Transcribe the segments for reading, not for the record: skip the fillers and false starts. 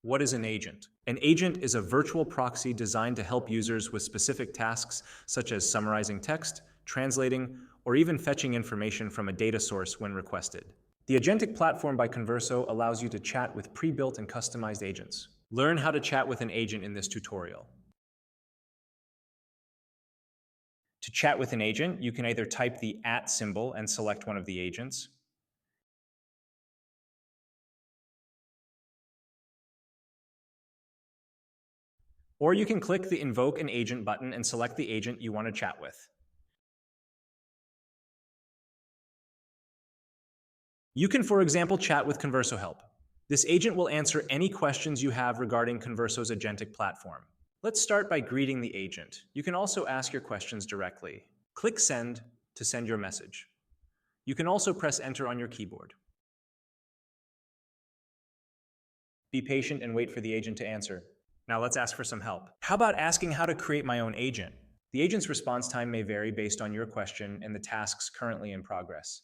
What is an agent? An agent is a virtual proxy designed to help users with specific tasks such as summarizing text, translating, or even fetching information from a data source when requested. The agentic platform by Converso allows you to chat with pre-built and customized agents. Learn how to chat with an agent in this tutorial. To chat with an agent, you can either type the @ symbol and select one of the agents, or you can click the Invoke an Agent button and select the agent you want to chat with. You can, for example, chat with Converso Help. This agent will answer any questions you have regarding Converso's agentic platform. Let's start by greeting the agent. You can also ask your questions directly. Click Send to send your message. You can also press Enter on your keyboard. Be patient and wait for the agent to answer. Now let's ask for some help. How about asking how to create my own agent? The agent's response time may vary based on your question and the tasks currently in progress.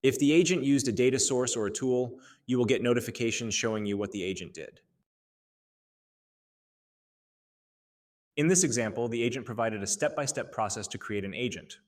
If the agent used a data source or a tool, you will get notifications showing you what the agent did. In this example, the agent provided a step-by-step process to create an agent.